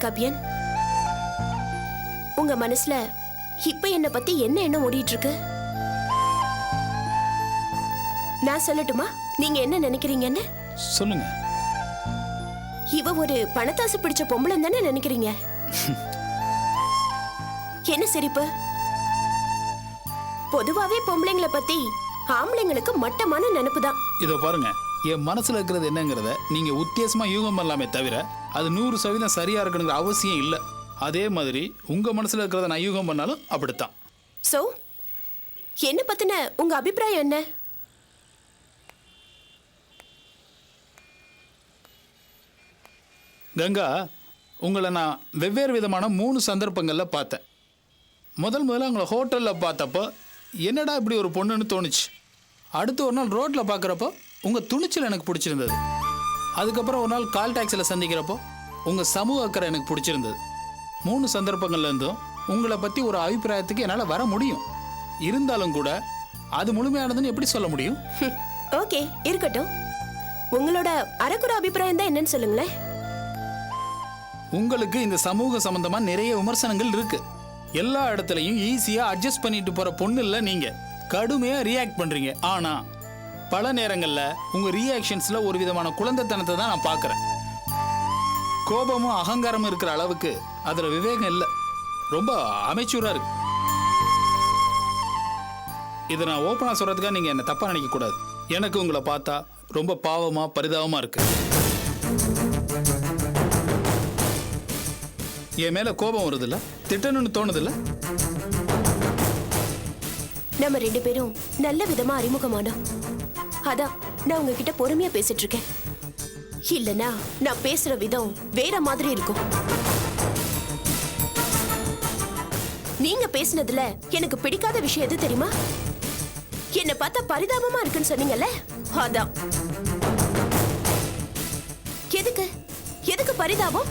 தொல்காப்பியன், உங்க மனசுல இப்ப என்ன பத்தி என்ன எண்ணம் ஓடிட்டு இருக்கு? நான் சொல்லட்டுமா நீங்க என்ன நினைக்கிறீங்கன்னு? சொல்லுங்க. இவ ஒரு பணத்தாசு பிடிச்ச பொம்பளை தானே நினைக்கிறீங்க? என்ன சிரிப்பு? பொதுவாவே பொம்பளைங்களை பத்தி ஆம்பளைங்களுக்கு மட்டமான நினைப்பு தான். இதோ பாருங்க, என் மனசுல இருக்கிறது என்னங்கிறத நீங்க உத்தேசமா யூகம் பண்ணலாமே தவிர அது 100% சரியா இருக்கணுங்கிற அவசியம் இல்லை. அதே மாதிரி உங்க மனசுல இருக்கிறத நான் யூகம் பண்ணாலும் அப்படித்தான். சோ என்ன பத்தின உங்க அபிப்பிராயம் என்ன? கங்கா, உங்களை நான் வெவ்வேறு விதமான 3 சந்தர்ப்பங்களில் பார்த்தேன். முதல்ல உங்களை ஹோட்டலில் பார்த்தப்போ என்னடா இப்படி ஒரு பொண்ணுன்னு தோணுச்சு. அடுத்து ஒரு நாள் ரோட்டில் பார்க்குறப்போ உங்கள் துணிச்சல் எனக்கு பிடிச்சிருந்தது. அதுக்கப்புறம் ஒரு நாள் கால் டாக்ஸியில் சந்திக்கிறப்போ உங்கள் சமூக அக்கறை எனக்கு பிடிச்சிருந்தது. 3 சந்தர்ப்பங்கள்லேருந்தும் உங்களை பற்றி ஒரு அபிப்பிராயத்துக்கு என்னால் வர முடியும். இருந்தாலும் கூட அது முழுமையானதுன்னு எப்படி சொல்ல முடியும்? ஓகே, இருக்கட்டும். உங்களோட அரைக்குறை அபிப்பிராயம் தான் என்னன்னு சொல்லுங்களேன். உங்களுக்கு இந்த சமூக சம்பந்தமா நிறைய விமர்சனங்கள் இருக்கு. எல்லா இடத்துலையும் ஈஸியா அட்ஜஸ்ட் பண்ணிட்டு போற பொண்ணு இல்ல நீங்க. கடுமையா ரியாக்ட் பண்றீங்க. ஆனா பல நேரங்கள்ல உங்க ரியாக்ஷன்ஸ்ல ஒரு விதமான குழந்தைத்தனத்தை தான் நான் பார்க்கறேன். கோபமும் அகங்காரமும் இருக்கிற அளவுக்கு அதுல விவேகம் இல்லை. ரொம்ப அமைச்சூரா இருக்கு. இதை நான் ஓப்பனா சொல்றதுக்காக நீங்க என்ன தப்பா நினைக்க கூடாது. எனக்கு உங்களை பார்த்தா ரொம்ப பாவமா பரிதாபமா இருக்கு. என் மேல கோபம் வருது இல்ல, திட்டணும்னு தோணுது இல்ல? நம்ம 2 பேரும் நல்ல விதமா அறிமுகமானோம். அதான் நான் உங்ககிட்ட பொறுமையா பேசிட்டு இருக்கேன். இல்லனா நான் பேசுற விதம் வேற மாதிரி இருக்கும். நீங்க பேசினதுல எனக்கு பிடிக்காத விஷயம் எது தெரியுமா? என்ன பார்த்தா பரிதாபமா இருக்குன்னு சொன்னீங்கல்ல, அதான். எதுக்கு எதுக்கு பரிதாபம்?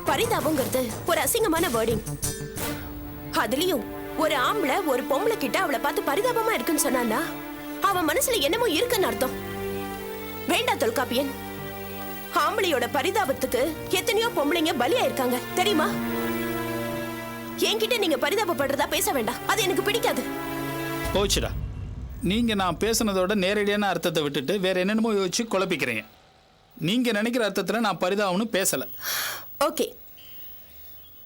பரிதாபங்கிறது ஒரு அசிங்கமான வேர்டிங். அதுலயும் ஒரு ஆம்பளை ஒரு பொம்பளை கிட்ட அவளை பார்த்து பரிதாபமா இருக்குன்னு சொன்னான்னா அவன் மனசுல என்னமோ இருக்குன்னு அர்த்தம். வேண்டாம் தொல்காப்பியன், ஆம்பளையோட பரிதாபத்துக்கு எத்தனையோ பொம்பளைங்க பலியா இருக்காங்க தெரியுமா? என்கிட்ட நீங்க பரிதாபப்படுறதா பேச வேண்டாம், அது எனக்கு பிடிக்காது. போச்சுடா, நீங்க நான் பேசுனதோட நேரடியான அர்த்தத்தை விட்டுட்டு வேற என்னென்னமோ யோசிச்சு குழப்பிக்கிறீங்க. நீங்க நினைக்கிற அர்த்தத்துல நான் பரிதாபம்னு பேசல. ஓகே,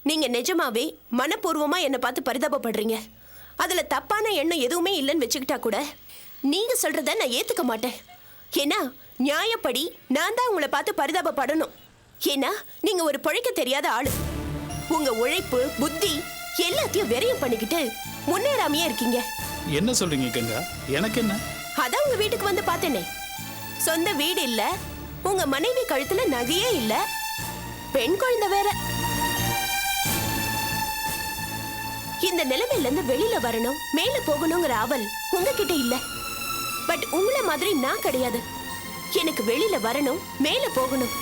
நீங்க நிஜமாவே மனப்பூர்வமா என்ன பார்த்து பரிதாபப்படுறீங்க. அதுல தப்பான எண்ணம் எதுவுமே இல்லைன்னு வச்சுக்கிட்டா கூட நீங்க சொல்றத நான் ஏத்துக்க மாட்டேன். ஏன்னா நியாயப்படி நான் தான் உங்களை பார்த்து பரிதாபப்படணும். ஏன்னா நீங்க ஒரு பொழைக்க தெரியாத ஆளு. உங்க உழைப்பு புத்தி எல்லாத்தையும் வெறியம் பண்ணிக்கிட்டு முன்னேறாமையே இருக்கீங்க. என்ன சொல்றீங்க கங்கா? எனக்கு என்ன? அதான் உங்க வீட்டுக்கு வந்து பார்த்தேனே. சொந்த வீடு இல்ல, உங்க மனைவி கழுத்துல நகையே இல்ல, பெண் குழந்தை வேற. இந்த நிலைமையில இருந்து வெளியில வரணும், மேல போகணுங்கிற ஆவல் உங்ககிட்ட இல்ல. பட் உங்களை மாதிரி நான் கிடையாது. எனக்கு வெளியில வரணும், மேல போகணும்.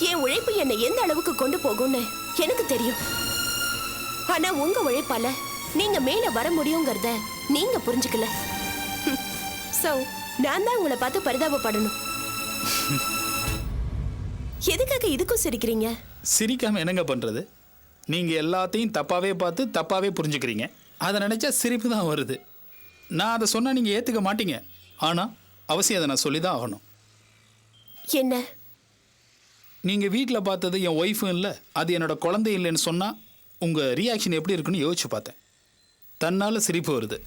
என் உழைப்பு என்னை எந்த அளவுக்கு கொண்டு போகும்னு எனக்கு தெரியும். ஆனா உங்க உழைப்பால நீங்க மேல வர முடியுங்கிறத நீங்க புரிஞ்சுக்கல. சோ நான் தான் உங்களை பார்த்து பரிதாபப்படணும். எதுக்காக இதுக்கும் சிரிக்கிறீங்க? சிரிக்காம என்னங்க பண்றது? நீங்க எல்லாத்தையும் தப்பாவே பார்த்து தப்பாவே புரிஞ்சுக்கிறீங்க. அதை நினைச்சா சிரிப்பு தான் வருது. நான் அதை சொன்னா நீங்க ஏத்துக்க மாட்டீங்க. ஆனா அவசியம் அதை நான் சொல்லிதான் ஆகணும். என்ன? நீங்க வீட்டில் பார்த்தது என் ஒய்ஃபும் இல்லை, அது என்னோட குழந்தை இல்லைன்னு சொன்னா உங்க ரியாக்ஷன் எப்படி இருக்குன்னு யோசிச்சு பார்த்தேன். தன்னால சிரிப்பு வருது.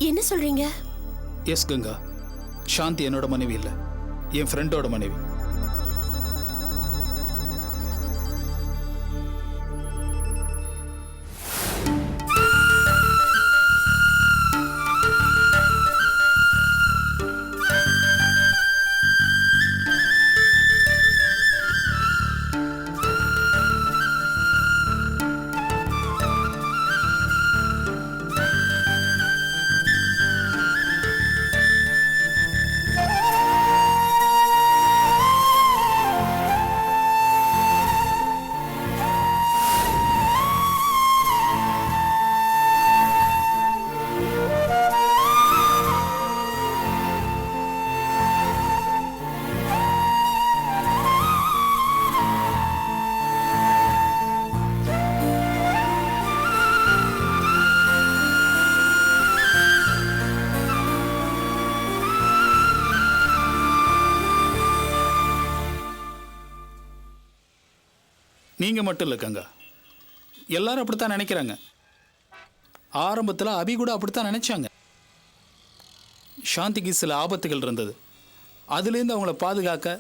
என்ன சொல்றீங்க? எஸ் கங்கா, சாந்தி என்னோட மனைவி இல்லை, என் ஃப்ரெண்டோட மனைவி. நீங்கள் மட்டும் இல்லை கங்கா, எல்லாரும் அப்படித்தான் நினைக்கிறாங்க. ஆரம்பத்தில் அபி கூட அப்படித்தான் நினைச்சாங்க. சாந்திக்கு சில ஆபத்துகள் இருந்தது. அதுலேருந்து அவங்கள பாதுகாக்க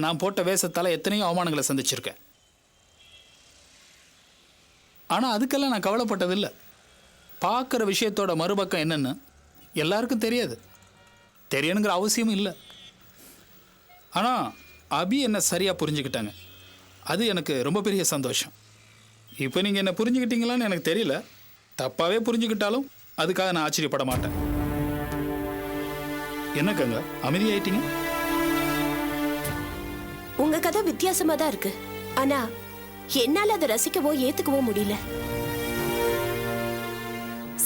நான் போட்ட வேஷத்தால் எத்தனையோ அவமானங்களை சந்திச்சிருக்கேன். ஆனால் அதுக்கெல்லாம் நான் கவலைப்பட்டதில்லை. பார்க்குற விஷயத்தோட மறுபக்கம் என்னென்னு எல்லாருக்கும் தெரியாது, தெரியணுங்கிற அவசியமும் இல்லை. ஆனால் அபி என்னை சரியாக புரிஞ்சுக்கிட்டாங்க. அது எனக்கு ரொம்ப பெரிய சந்தோஷம். இப்போ நீங்கள் என்ன புரிஞ்சுக்கிட்டீங்களான்னு எனக்கு தெரியல. தப்பாகவே புரிஞ்சுக்கிட்டாலும் அதுக்காக நான் ஆச்சரியப்பட மாட்டேன். என்னக்கங்க அமைதியாயிட்டீங்க? உங்க கதை வித்தியாசமா தான் இருக்கு. ஆனா என்னால அதை ரசிக்கவோ ஏத்துக்கவோ முடியல.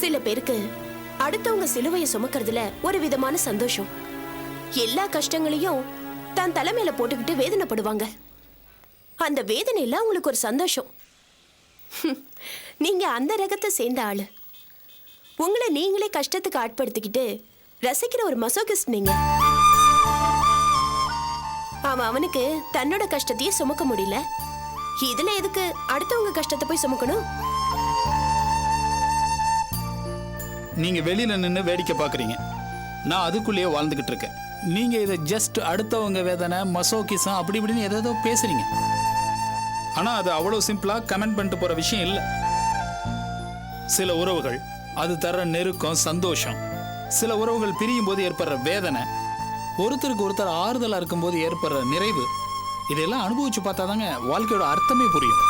சில பேருக்கு அடுத்தவங்க சிலுவையை சுமக்கிறதுல ஒரு விதமான சந்தோஷம். எல்லா கஷ்டங்களையும் தன் தலைமையில போட்டுக்கிட்டு வேதனைப்படுவாங்க. அந்த வேதனையில உங்களுக்கு ஒரு சந்தோஷம். நீங்க அந்த ரகத்தை சேர்ந்த ஆளு. உங்களை நீங்களே கஷ்டத்துக்கு ஆட்படுத்திக்கிட்டு ரசிக்கிற ஒரு மசோகிஸ்ட் நீங்க. அவனுக்கு தன்னோட கஷ்டத்தையே சுமக்க முடியல, இதுல எதுக்கு அடுத்தவங்க கஷ்டத்தை போய் சுமக்கணும்? நீங்க வெளியில நின்று வேடிக்கை பார்க்குறீங்க, நான் அதுக்குள்ளேயே வாழ்ந்துகிட்டு இருக்கேன். நீங்க இதை ஜஸ்ட் அடுத்தவங்க வேதனை, மசோகிசம் அப்படி இப்படின்னு ஏதோ பேசுறீங்க. ஆனா அது அவ்வளோ சிம்பிளா கமெண்ட் பண்ணிட்டு போற விஷயம் இல்லை. சில உறவுகள் அது தர்ற நெருக்கம், சந்தோஷம். சில உறவுகள் பிரியும் போது ஏற்படுற வேதனை, ஒருத்தருக்கு ஒருத்தர் ஆறுதலாக இருக்கும்போது ஏற்படுற நிறைவு, இதெல்லாம் அனுபவிச்சு பார்த்தா தாங்க வாழ்க்கையோட அர்த்தமே புரியும்.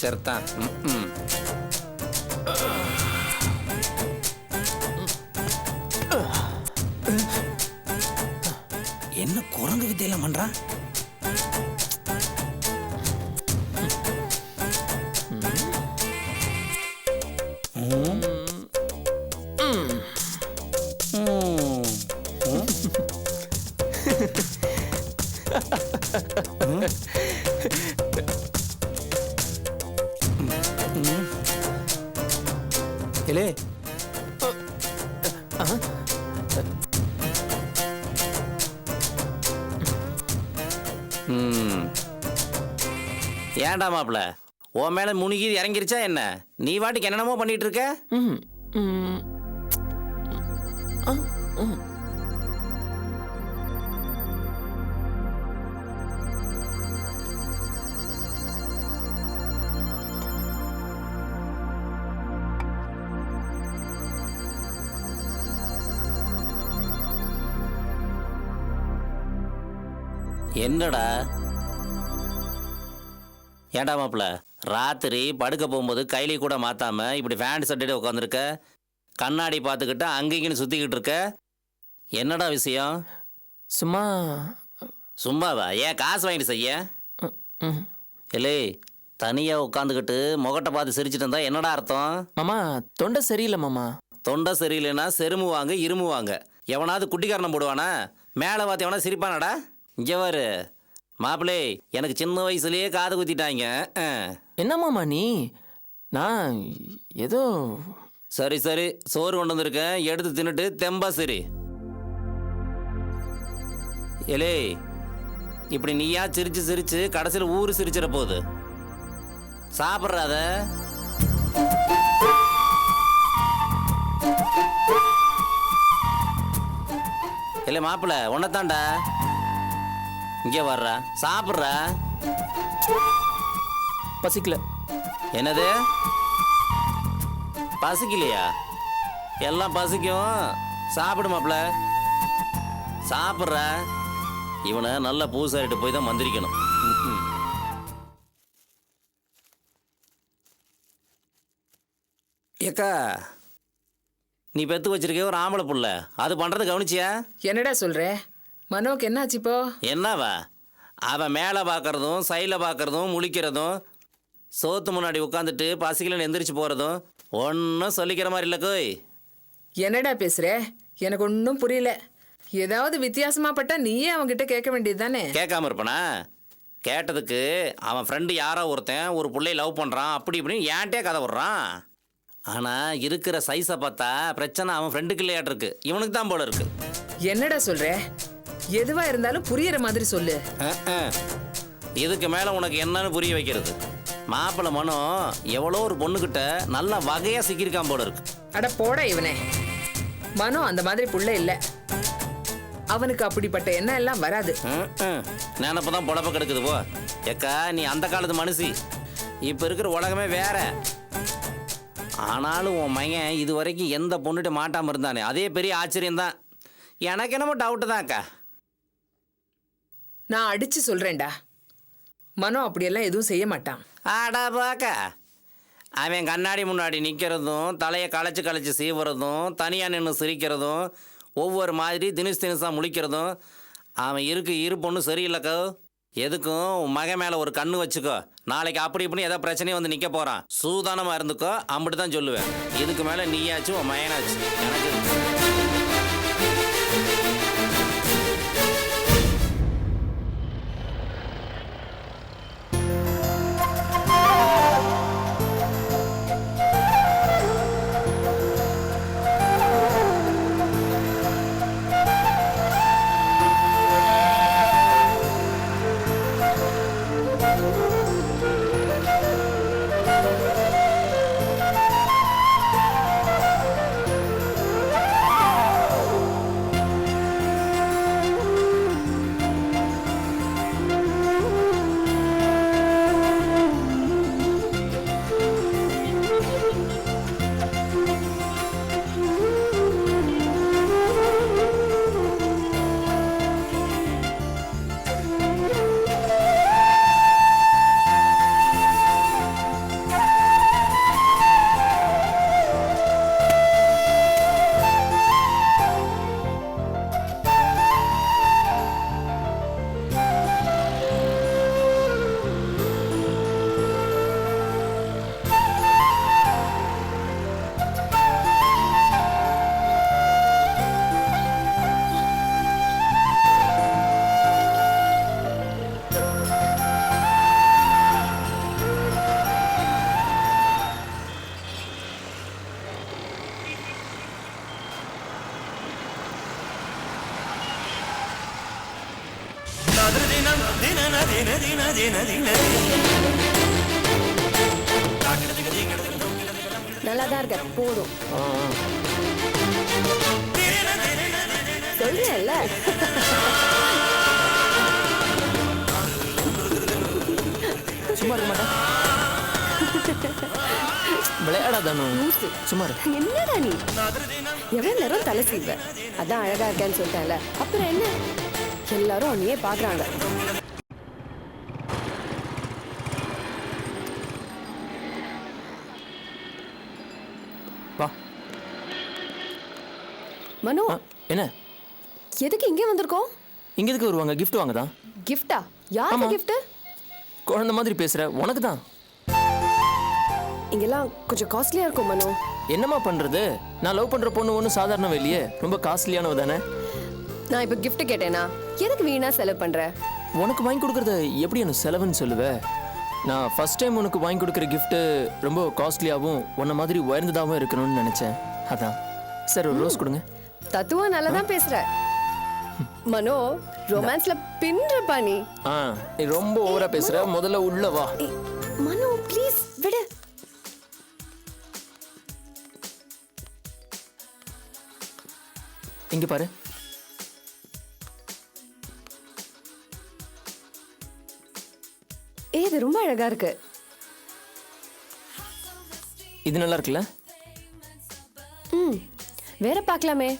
சரிதான். என்ன குரங்கு வித்தையெல்லாம் பண்றான்? இலே ஏன்டா மாப்பிள்ள, உன் மேல முனிகி இறங்கிருச்சா என்ன? நீ வாட்டுக்கு என்னென்னமோ பண்ணிட்டு இருக்க. என்னடா? ஏன்டா மாப்பிள்ள, ராத்திரி படுக்க போகும்போது கைலி கூட மாத்தாம இப்படி ஃபேண்ட் சட்டிட்டு உட்காந்துருக்க, கண்ணாடி பார்த்துக்கிட்டு அங்கேயும் சுத்திக்கிட்டு இருக்க, என்னடா விஷயம்? சும்மா. சும்மாவா? ஏன் காசு வாங்கிட்டு செய்ய? இல்லை, தனியா உட்காந்துக்கிட்டு முகட்டை பார்த்து சிரிச்சிட்டு இருந்தா என்னடா அர்த்தம்? மாமா தொண்டை சரியில்லை மாமா. தொண்டை சரியில்லைன்னா செருமுவாங்க, இருமுவாங்க. எவனாவது குட்டிக்காரணம் போடுவானா? மேலே பார்த்து எவனா சிரிப்பானடா? இங்கே வாரு மாப்பிள்ளை, எனக்கு சின்ன வயசுலயே காது குத்திட்டாங்க. என்ன மாமா நீ? நான் ஏதோ. சரி சரி, சோறு கொண்டு வந்திருக்கேன், எடுத்து தின்னுட்டு தெம்பா சரி. எலே, இப்படி நீயா சிரிச்சு சிரிச்சு கடைசியில் ஊரு சிரிச்சிட போகுது. சாப்பிட்றாத. இல்லை மாப்பிள்ள, உன்னதாண்டா. இங்கே வர்ற, சாப்பிட்ற. பசிக்கல. என்னது பசிக்கலையா? எல்லாம் பசிக்கும், சாப்பிடு மாப்பிள்ள. சாப்பிட்ற. இவனை நல்ல பூசாரிட்டு போய் தான் மந்திரிக்கணும். ஏக்கா, நீ பெத்து வச்சிருக்க ஒரு ஆம்பளை புள்ள, அது பண்றது கவனிச்சியா? என்னடா சொல்ற? மனோக்கு என்னாச்சு இப்போ? என்னவா அவன் மேலே பார்க்கறதும் சைடில் பார்க்கறதும் முழிக்கிறதும் சோத்து முன்னாடி உட்காந்துட்டு பசிக்கலன்னு எந்திரிச்சு போகிறதும் ஒன்றும் சொல்லிக்கிற மாதிரி இல்லை கோய். என்னடா பேசுற? எனக்கு ஒன்றும் புரியல. ஏதாவது வித்தியாசமா பட்டா நீயே அவன்கிட்ட கேட்க வேண்டியது தானே? கேட்காம இருப்பனா? கேட்டதுக்கு அவன் ஃப்ரெண்டு யாரோ ஒருத்தன் ஒரு பிள்ளையை லவ் பண்ணுறான் அப்படி இப்படின்னு ஏன்ட்டே கதை விட்றான். ஆனால் இருக்கிற சைஸை பார்த்தா பிரச்சனை அவன் ஃப்ரெண்டுக்கு இல்லையாட்டிருக்கு, இவனுக்கு தான் போல இருக்கு. என்னடா சொல்ற? எதுவா இருந்தாலும் புரியற மாதிரி சொல்லு. இதுக்கு மேலே உனக்கு என்னன்னு புரிய வைக்கிறது? மாப்பிள்ளை மனோ எவ்வளோ ஒரு பொண்ணுக்கிட்ட நல்லா வகையாக சிக்கியிருக்கான் போல இருக்கு. அட போட இவனே. மனோ அந்த மாதிரி புள்ள இல்ல. அவனுக்கு அப்படிப்பட்ட எண்ணம் எல்லாம் வராது. நினப்பு தான் பொழப்ப கிடக்குது போ. ஏக்கா நீ அந்த காலத்து மனுஷி, இப்போ இருக்கிற உலகமே வேற. ஆனாலும் உன் மையன் இது வரைக்கும் எந்த பொண்ணுகிட்ட மாட்டாமல் இருந்தானே, அதே பெரிய ஆச்சரியம்தான். எனக்கு என்னமோ டவுட்டு தான் அக்கா. நான் அடிச்சு சொல்றேன்டா, மனோ அப்படியெல்லாம் எதுவும் செய்ய மாட்டான். ஆடா பாக்கா, அவன் கண்ணாடி முன்னாடி நிற்கிறதும் தலையை களைச்சு சீவுறதும் தனியாக நின்று சிரிக்கிறதும் ஒவ்வொரு மாதிரி தினுசாக முழிக்கிறதும் அவன் இரு பொண்ணு சரியில்லைக்கோ. எதுக்கும் உன் மகன் மேலே ஒரு கண்ணு வச்சுக்கோ. நாளைக்கு அப்படி இப்படின்னு ஏதோ பிரச்சனையும் வந்து நிற்க போகிறான். சூதானமாக இருந்துக்கோ, அப்படி தான் சொல்லுவேன். இதுக்கு மேலே நீயாச்சும் உன் மகனாச்சு எனக்கு. நல்லா தான் இருக்க, போதும். சொல்றேன்ல. சும்மா இருக்க மாட்டேன். விளையாடாதானோ? சும்மா இரு. என்னடா நீ எவ்வளவு நேரம் தலை சீவ? அதான் அழகா இருக்கேன்னு சொல்லிட்டேன்ல, அப்புறம் என்ன? எல்லாரும் உன்னையே பாக்குறாங்க. வா. மனோ, என்ன எதுக்கு இங்கே வந்திருக்கோம்? இங்க எதுக்கு வருவாங்க? கிஃப்ட் வாங்க தான். கிஃப்டா? யாருக்கு கிஃப்ட்? குழந்தை மாதிரி பேசுற, உனக்கு தான். இங்கெல்லாம் கொஞ்சம் காஸ்ட்லியா இருக்கும் மனோ. என்னம்மா பண்றது? நான் லவ் பண்ற பொண்ணு ஒன்றும் சாதாரண இல்லையே, ரொம்ப காஸ்ட்லியானவ தானே. நான் இப்போ கிஃப்ட் கேட்டேனா எதுக்கு வீணா செலவு பண்ற? உனக்கு வாங்கி கொடுக்கறத எப்படி எனக்கு செலவுன்னு சொல்லுவேன்? நான் ஃபர்ஸ்ட் டைம் உனக்கு வாங்கி கொடுக்குற கிஃப்ட்டு ரொம்ப காஸ்ட்லியாகவும் உன்ன மாதிரி உயர்ந்ததாகவும் இருக்கணும்னு நினச்சேன். அதான். சார் ஒரு ரோஸ் கொடுங்க. தத்துவம் நல்லா தான் பேசுற மனோ. ரொமான்ஸ்ல பின்றப்பா நீ. நீ ரொம்ப ஓவரா பேசுற. முதல்ல உள்ள வா. மனோ ப்ளீஸ் விடு. இங்க பாரு. இது ரொம்ப அழகா இருக்கு. இது நல்லா இருக்குல்ல? வேற பார்க்கலாமே.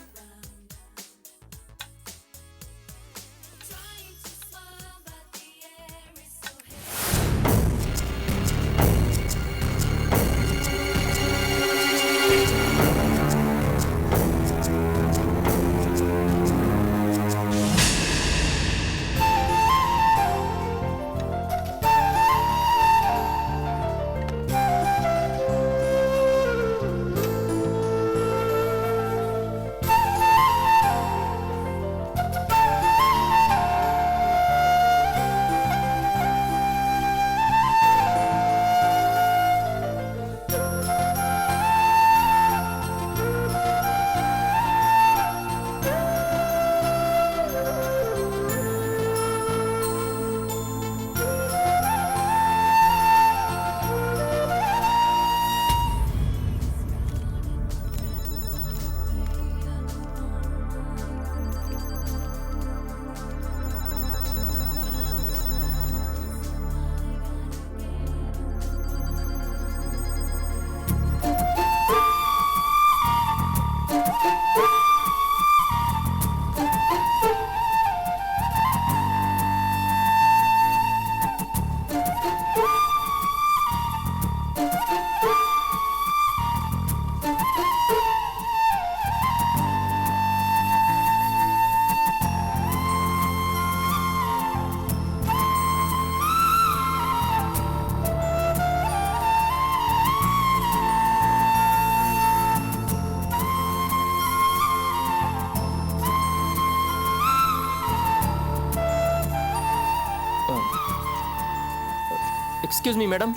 எக்ஸ்கியூஸ் மீ மேடம்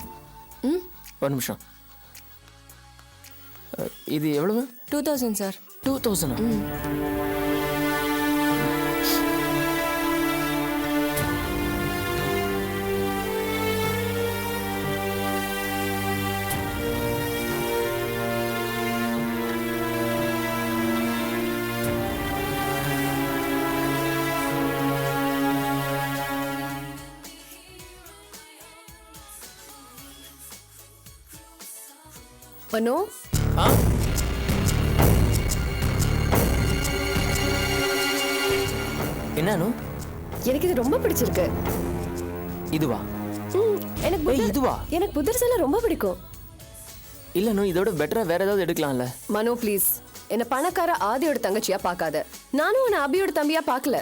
ஒரு நிமிஷம். இது எவ்வளவு? 2000 சார். 2000. மனோ, ஆ என்னன்னு? எனக்கு இது ரொம்ப பிடிச்சிருக்கு. இதுவா? எனக்கு ஏய், இதுவா? எனக்கு புத்தர்செல்லாம் ரொம்ப பிடிக்கும். இல்லைன்னு இதோட பெட்டரா வேற ஏதாவது எடுக்கலாம்ல? மனோ ப்ளீஸ், என்ன பணக்கார ஆதியோட தங்கச்சியா பார்க்காத. நானும் உன்னை அபியோட தம்பியா பார்க்கல.